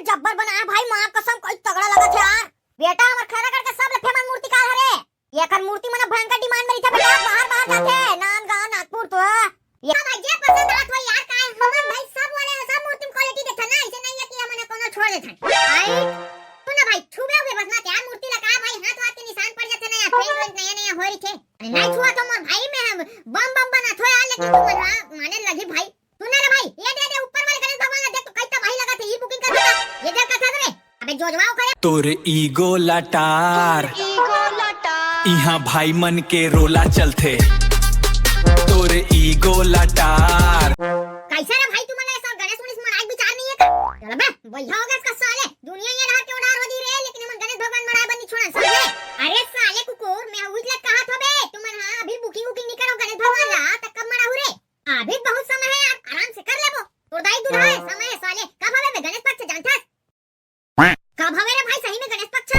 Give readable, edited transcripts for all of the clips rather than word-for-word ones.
भाई जब्बर बनाया भाई, मां कसम कोई तगड़ा लगा थे यार। बेटा हमर खैरा करके सब ले फेमस मूर्तिकार हरे। ये कर मूर्ति मने भयंकर डिमांड में रही बेटा, बाहर जाथे नांदगांव नागपुर तो ये भाई जे पसंद आत हो यार, काय हमर भाई सब वाले सब मूर्ति में क्वालिटी देखा ना, ऐसे नहीं है कि हमने कोनो छोड़ देथन। आई तू ना भाई छुबे हुए बस ना यार, मूर्ति लगा भाई हाथ के निशान पड़ जाते ना यार, पेंट नया हो रही थे। अरे नहीं छुआ तो मोर भाई में बम बम बना थो यार, लेकिन तू माने लगी भाई। तू ना रे भाई ये दे ऊपर वाले गणेश भगवान देख तो कैसा भाई लगा थे, ये बुकिंग कर दे ये देख कथा रे। अबे जोजवाओ करे तोर ईगो लटार इहाँ भाई मन के रोला चलते, तोर ईगो लटार कैसा रे भाई, तुम्हारा ऐसा गणेश उन्नीस मनाए विचार नहीं है का? चल बे भैया हो गया इसका साले, दुनिया ये रहा के उड़ार हो दी रे, लेकिन हम गणेश भगवान मनाए बंदी छोड़ा साले। अरे साले कुकुर मैं हुई लग कहा था बे, तुम हां अभी बुकिंग नहीं करो गणेश भगवान ला त कब मनाऊ रे? अभी बहुत समय है यार, आराम से कर लेबो। तोर दाई दूल्हा है समय है साले, कब हवे में गणेश पक्ष जानथस? कब हवे रे भाई सही में गणेश पक्ष?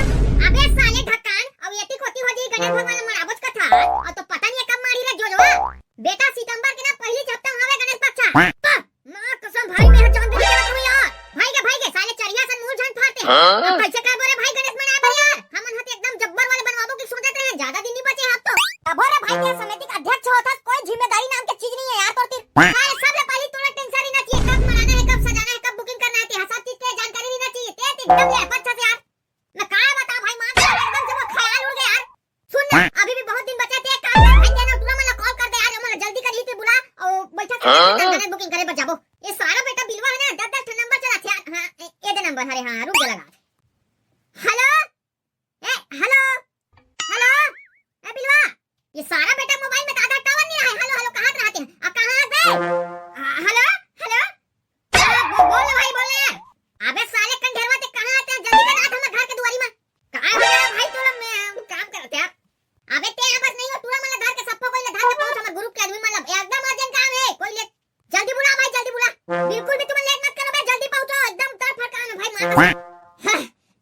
अबे साले ढक्कन अब यति कोती हो जी गणेश भगवान मनाबोच कथा, और तो पता नहीं कब मारी रे जोजवा। बेटा सितंबर के ना पहली हफ्ता हवे गणेश पक्ष। मां कसम भाई मेरा जान दे के तुम यार, भाई के साले चरिया सन मूल जान फाड़ते हैं। अब कैसे कर बोले भाई गणेश मना भाई यार, हमन हते एकदम जब्बर वाले बनवाबो की सोचते रहे, ज्यादा दिन नहीं बचे हाथ तो। अब रे भाई के समिति का अध्यक्ष होता, कोई जिम्मेदारी नाम की चीज नहीं है यार तोर तीर। अरे सब ले पहली तोरा टेंशन ही ना चाहिए, कब मनाना है कब सजाना है कब बुकिंग करना है, सब चीज की जानकारी लेना चाहिए। ते एकदम ले अच्छा से यार, मैं काय बता भाई मां एकदम से वो ख्याल उड़ गया यार। सुन ना अभी भी बहुत दिन बचे थे, काम भाई देना तुरा मला कॉल कर दे यार, हमरा जल्दी कर ली थे बुला और बैठा के गणेश बुकिंग करे बचाबो। ये सारा बेटा बिलवा है ना 10 नंबर चला थे। हां ये दे नंबर, अरे हां रुक जा लगा। हेलो ए हेलो हेलो ए बिलवा, ये सारा बेटा मोबाइल में आधा टावर नहीं रहा है। हेलो हेलो कहां रहते हैं आप, कहां बे? हेलो हेलो बोल भाई बोल यार। अबे साले कंढेरवा ते कहां आते हैं, जल्दी कर आ हम घर के दुआरी में। कहां है भाई तोरा मैं काम करते यार। अबे ते बस नहीं हो तोरा मला घर के सब कोई ले घर के पहुंच, हमर ग्रुप के आदमी मतलब एकदम अर्जेंट काम है, कोई ले जल्दी बुला भाई जल्दी बुला। बिल्कुल भी तुम लेट मत करो भाई, जल्दी पहुंचो एकदम तरफ काम है भाई मां।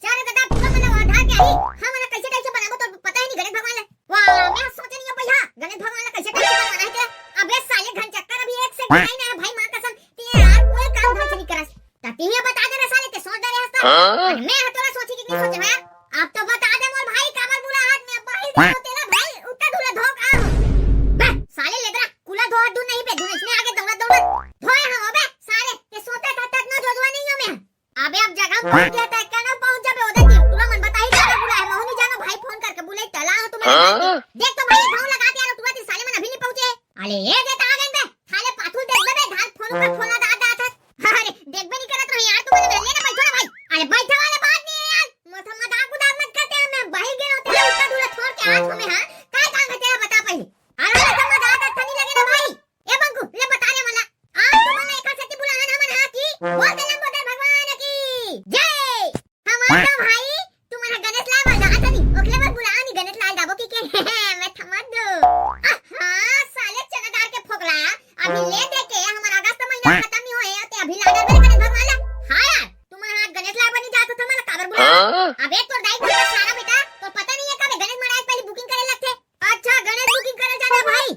चारे दादा पूरा मतलब आधार के आई हम ना कैसे बनाबो तो पता ही नहीं गणेश भगवान ले। वाह मैं सोचे नहीं भैया गणेश भगवान ले कैसे बनाना है ते। अबे साले घन चक्कर अभी एक सेकंड नहीं ना भाई मां कसम ते यार कोई काम ढंग से नहीं करस, ताकि ये बता दे रे साले ते सोच दे रे हस्ता। और मैं हतोरा सोची कि नहीं सोचे यार, अब तो बता दे मोर भाई काबर बुला हाथ में भाई दे तेरा भाई उतना धुला धोक आ बे साले लेदरा कुला धो दूं नहीं पे दूं इसमें आगे दौड़त धोए हम। अबे साले ते सोते था ना जोजवा नहीं हो मैं। अबे अब जगह पहुंच गया था कहना पहुंच जाबे ओदे की तुरा मन बता ही क्या बुला है, मैं नहीं जानो भाई फोन करके बुले तला हो तुम्हें देख तो भाई भाव लगा दिया तुरा ती साले मन अभी नहीं पहुंचे। अरे ये देता आ गए बे साले पाथू देख बे धान फोन पर फोन दा था। अरे देख बे नहीं करत रहो यार तुम ले ना बैठो ना भाई। अरे बैठा वाले बात नहीं है यार, मजाक उड़ान मत करते हैं, मैं बाहर गया होता है उतना दूर छोड़ के आज हमें। हां काय काम है तेरा बता पहले। अरे मजाक अच्छा नहीं लगे ना भाई। ए बंकू ले बता रे मला आज तुमने एक सती बुलाना हमन हां की बोल दे लंबोदर भगवान की जय। हम तो भाई तुम्हारा गणेश लाल बजा था नहीं ओखले बार बुला नहीं गणेश लाल दाबो की के मैं थमा दो। हां साले चनादार के फोकला अभी ले दे के हमारा अगस्त महीना खत्म नहीं होए ते अभी लाडा दे गणेश भगवान ला। हां यार तुम्हारा हाथ गणेश लाल बनी जात था मला काबर बुला। अबे तो दाई का सारा बेटा तो पता नहीं है कब गणेश महाराज पहले बुकिंग करे लगते। अच्छा गणेश बुकिंग करे जाना भाई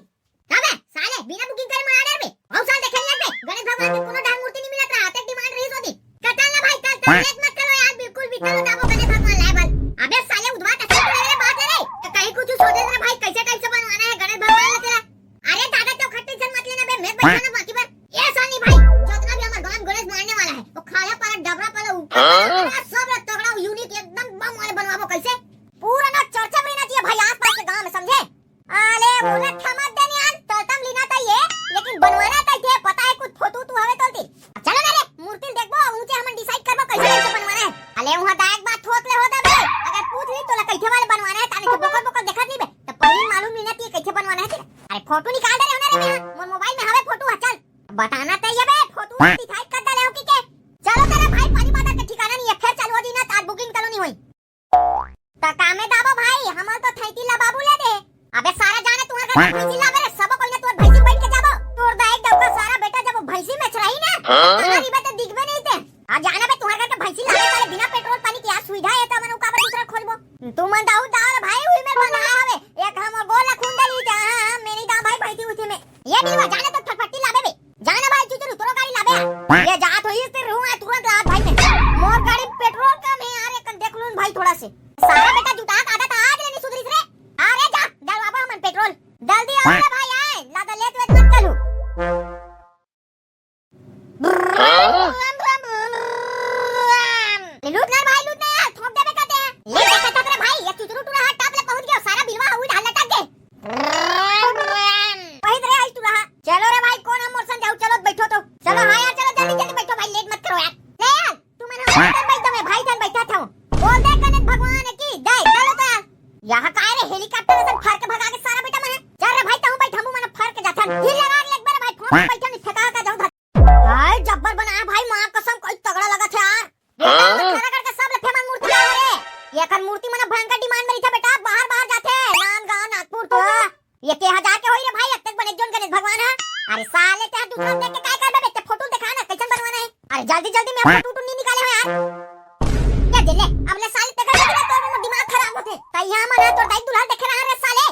अबे साले बिना बुकिंग करे मना दे बे और साल देखे लग बे गणेश भगवान की कोनो ढंग मूर्ति नहीं मिलत रहा ते डिमांड रही होती कटल ना भाई कल लेट मत करो यार बिल्कुल भी करो दाबो गणेश भगवान लाइबल। अबे साले उधवा कैसे रे बात है रे तो कहीं कुछ सोच रे भाई कैसे बनवाना है गणेश भगवान ला तेरा। अरे दादा तो खट्टी जन मत लेना बे मैं बैठा ना बाकी पर ये साल नहीं भाई जितना भी हमारा गांव गणेश मारने वाला है वो खाला पर डबरा पर ऊपर सब तगड़ा यूनिक एकदम बम वाले बनवाबो कैसे पूरा ना चर्चा में ना चाहिए भाई आसपास के गांव में समझे। अरे बोले थमत देने यार तलतम लेना चाहिए लेकिन बनवाना चाहिए पता है कुछ फोटो तू हवे तलती। चलो ना रे मूर्ति देखबो ऊंचे हम डिसाइड करबो कैसे बनवाना है। अरे वहां दायक बात थोत ले होता बे अगर पूछ ली तो ला कैसे वाले बनवाना है ताने तो बकल देखत नहीं बे तो पहले मालूम नहीं ना कि कैसे बनवाना है। अरे फोटो निकाल दे रे होना रे मोर मोबाइल में हवे फोटो चल बताना चाहिए बे फोटो डिसाइड कर दे ले हो के। चलो तेरा भाई पानी बात के ठिकाना नहीं है फिर चालू हो दी ना तार बुकिंग करो नहीं होई ता कामे दाबो भाई हमल तो थैती ला बाबू ले दे। अबे सारा जाने तुम्हारे घर भैंसी ला मेरे सब कोई ना तोर भैंसी बैठ के जाबो तोर दाई डब्बा सारा बेटा जब भैंसी में चढ़ाई ना तुम्हारी बात दिखबे नहीं थे आ जाना बे तुम्हारे घर के भैंसी ला सारे बिना पेट्रोल पानी की सुविधा है त मन का दूसरा खोलबो तू मन दाऊ दाऊ भाई हुई में बना हवे एक हम गोल खुंडली जा मेरी दा भाई भैंसी उसी में ये बिलवा जाने तो फटफटी लाबे बे जाना भाई चुचरू तोरो गाड़ी लाबे ये जात होई ते रहू तुरंत रात भाई में मोर गाड़ी मैं भाई थन बैठा था बोल दे गणेश भगवान की जय चलो तो यार यहाँ का रे हेलीकॉप्टर से फर के भगा के सारा बेटा मैं चल रे भाई तू बैठा हूं मैंने फर के जाता हिल लगा ले एक बार भाई फोन बैठा नहीं ठका का जाऊं हाय जब्बर बनाया भाई मां कसम कोई तगड़ा लगा था यार खड़ा करके सब लठे मन मूर्ति लगा रे ये कर मूर्ति मने भयंकर डिमांड में था बेटा बाहर बाहर जाते नाम गांव नागपुर तो ये के हजार के होई रे भाई अब तक बने जोन गणेश भगवान है अरे साले ते दूसरा देख के काय कर बे ते फोटो दिखा ना कैसे बनवाना है अरे जल्दी जल्दी मेरा फोटो नहीं निकाले हो यार क्या दिले अब ले साले ते कर तो दिमाग खराब होते त यहां मना तो दाई दुल्हा देख रहा रे साले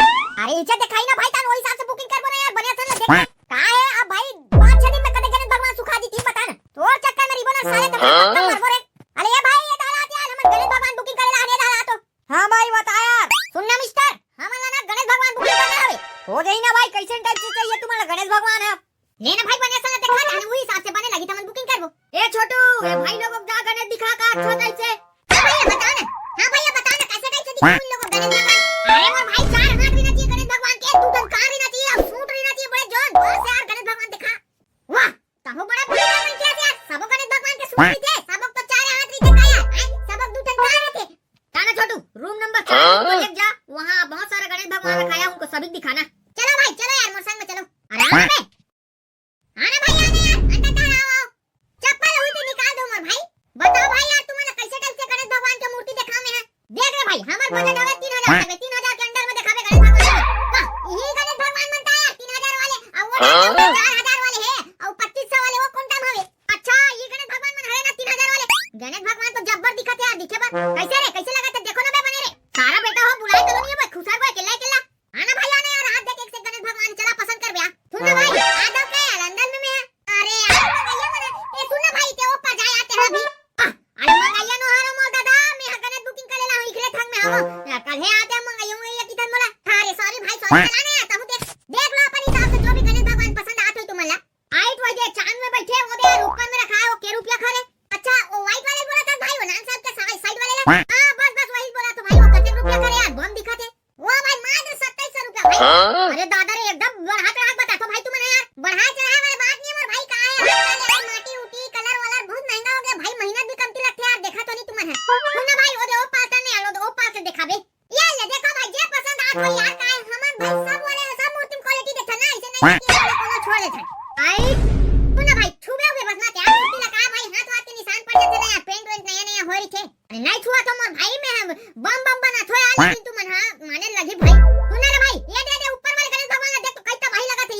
अरे इज्जत दिखाई ना भाई तान वही हिसाब से बुकिंग कर बना यार बढ़िया से देख का है अब भाई 5-6 दिन में कदे गणेश भगवान सुखा दी थी पता ना तो चक्कर में रिबन साले तो मर रे अरे ये भाई ये दादा यार हम गणेश भगवान बुकिंग करे आने रहा तो हां भाई बता यार सुनना मिस्टर हमला ना गणेश भगवान बुकिंग करना है हो जाई ना भाई कैसे टाइप से चाहिए तुम्हारा गणेश भगवान है लेना भाई बने संग देखा था वही हिसाब से बने लगी था मन बुकिंग करबो ए छोटू ए भाई लोगों जा गणेश दिखा का अच्छा कैसे हां भैया बता ना कैसे कैसे दिखा इन लोगों गणेश भगवान अरे मोर भाई 4 हाथ भी ना चाहिए गणेश भगवान के तू तो कार भी ना चाहिए अब सूट भी ना चाहिए बड़े जोन बस यार गणेश भगवान दिखा वाह ताहो बड़ा बुरी मन किया यार सब गणेश भगवान के सूट भी थे सब तो 4 हाथ रीते का यार सब दूठन कार थे ताना छोटू रूम नंबर 4 को ले जा वहां बहुत सारे गणेश भगवान रखाया उनको सभी दिखाना चलो भाई चलो यार मोर संग में चलो आराम में आना भाई आने यार अंदर तक आओ चप्पल हुई तो निकाल दो मोर भाई बताओ भाई यार तुम्हारा कैसे टाइप से गणेश भगवान की मूर्ति दिखावे है देख रे भाई हमार बजट है 3000 है 3000 के अंदर में दिखावे गणेश भगवान वाह ये गणेश भगवान बनता है 3000 वाले और वो 4000 वाले है और 2500 वाले वो कौन टाइम हवे अच्छा ये गणेश भगवान मन है ना 3000 वाले गणेश भगवान तो जब्बर दिखते यार दिखे बा कैसे लगा तो देखो ना बे बने रे सारा बेटा हो बुलाए तो नहीं है बे खुशार को अकेला अकेला आना भाई आना यार हाथ देख एक से गणेश भगवान चला पसंद कर बे सुन ना भाई आ दो के लंदन में है अरे यार मंगैया मने ए सुन ना भाई ते ऊपर जा आते हैं अभी अरे मंगैया नो हारो मोर दादा मैं गणेश बुकिंग करेला हूं इखले थंग में हम कल है आते हैं मंगैया ये की धन बोला अरे सॉरी भाई सॉरी चलाने आता हूं देख लो अपन हिसाब से जो भी गणेश भगवान पसंद आते हो तुम्हाला आइट वजे चांद में बैठे वो दे यार ऊपर में रखा है वो के रुपया खरे अच्छा वो व्हाइट वाले बोला था भाई वो नान साहब के साइड वाले ले हां बस वही बोला तो भाई वो कितने रुपया खरे यार बम दिखाते वो भाई मात्र 2700 रुपया भाई अरे दादा रे एकदम बढ़ा के बता तो भाई तुमने यार बढ़ा चढ़ा वाली बात नहीं है मोर भाई का है यार माटी उटी कलर वाला बहुत महंगा हो गया भाई मेहनत भी कमती लगती है यार देखा तो नहीं तुमने सुनना भाई वो दे ओ पास नहीं आलो ओ पास से दिखाबे ये ले देखो भाई जे पसंद आत हो यार का है हमर भाई सब वाले सब मूर्ति क्वालिटी देखा ना ऐसे नहीं कि कोनो छोड़ देता आई सुनना भाई छुबे हुए बस ना यार मूर्ति लगा भाई हाथ के निशान पड़ जाते ना यार पेंट वेंट नया हो रही थे अरे नहीं छुआ तो मोर भाई में बम बना थो यार लेकिन तुम हां माने लगी भाई सुनना रे भाई ये दे ऊपर वाले गणेश भगवान देख तो कैसा भाई लगा थे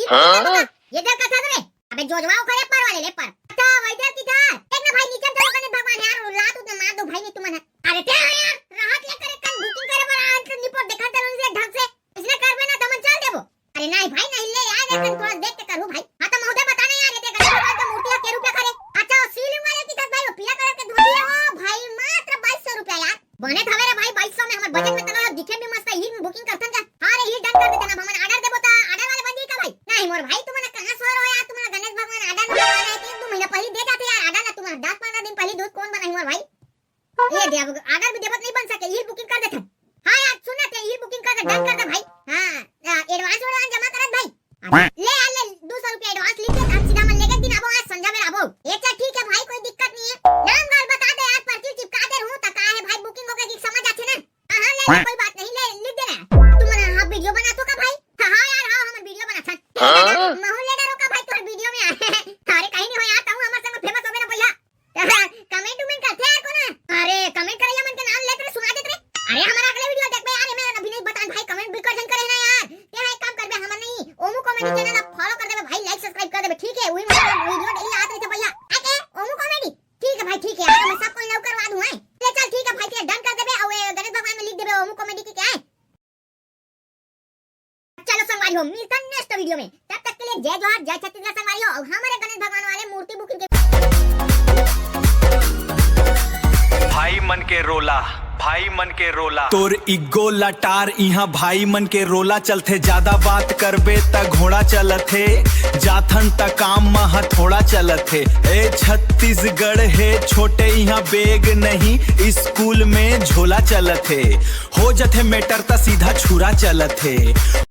ये देख कथा रे अबे जोजवाओ करे पर वाले ले पर अच्छा भाई देख की था देख ना भाई नीचे चलो गणेश भगवान यार लात उतने मार दो भाई ने तुमने अरे ते यार राहत लेकर कल बुकिंग करे पर आज रिपोर्ट दिखा दे उनसे ढंग से इसने करबे ना तमन चल देबो अरे नहीं भाई नहीं ले यार एक थोड़ा देख के करू भाई हां तो महोदय बताने यार ये गणेश भगवान की मूर्ति के रुपया करे अच्छा सीलिंग वाले की था भाई वो पीला कलर के धोती है ओ भाई मात्र 2200 रुपया यार बने था मेरे भाई 2200 में हमर बजट में तनो दिखे भी मस्त ही बुकिंग करथन का अरे ही डन कर देता ना हमन ऑर्डर देबो ता ऑर्डर वाले बंदी का भाई नहीं मोर भाई तुमने कहां सो रहो यार तुमने गणेश भगवान ऑर्डर में आना है 3-2 महीना पहले दे जाते यार ऑर्डर ना तुम्हारा 10-15 दिन पहले दूध कौन बनाई मोर भाई ये दे ऑर्डर भी देबत नहीं बन सके ये बुकिंग कर देते हां यार सुनना ते ये बुकिंग कर दे डन कर दे भाई हां एडवांस जमा करत भाई ले 200 रुपया एडवांस लिख दे हम सीधा मन लेके दिन आबो आज संध्या में आबो ये चल ठीक है भाई कोई दिक्कत नहीं है नाम गाल बता दे यार पर्ची चिपका दे हूं ता का है भाई बुकिंग हो गई समझ आथे ना हां ले कोई बात नहीं ले लिख देना तुमने हां वीडियो बना तो का भाई हां यार हां हम वीडियो बना था माहौल लेडर का भाई तोर वीडियो में आए अरे कहीं नहीं हो यार तुम हमारे संग फेमस हो गए ना भैया कमेंट उमेंट करते यार को ना अरे कमेंट करे मन के नाम लेकर सुना देते अरे हमारा अगले वीडियो देख बे यार मैं अभी नहीं बता भाई कमेंट भी कर जन करे ना यार ये है काम कर बे हम नहीं ओमू कॉमेडी चैनल आप फॉलो कर देबे भाई लाइक सब्सक्राइब कर देबे ठीक है वही मेरा वीडियो डेली आते रहते भैया ओके ओमू कॉमेडी ठीक है भाई ठीक है यार मैं सब को लव करवा दूं है ले चल ठीक है भाई तेरे डन कर देबे और गणेश भगवान में लिख देबे ओमू कॉमेडी की क्या है चलो संगवारी हो मिलते हैं नेक्स्ट वीडियो में तब तक के लिए जय जोहार जय छत्तीसगढ़ संगवारी हो और हमारे गणेश भगवान वाले मूर्ति बुकिंग के भाई मन के रोला तोर इगो लटार इहा भाई मन के रोला चलथे ज्यादा बात करबे त घोड़ा चलथे जाथन त काम महा थोड़ा चलथे ए छत्तीसगढ़ है छोटे इहा बेग नहीं स्कूल में झोला चलथे हो जथे मेटर त सीधा छुरा चलथे।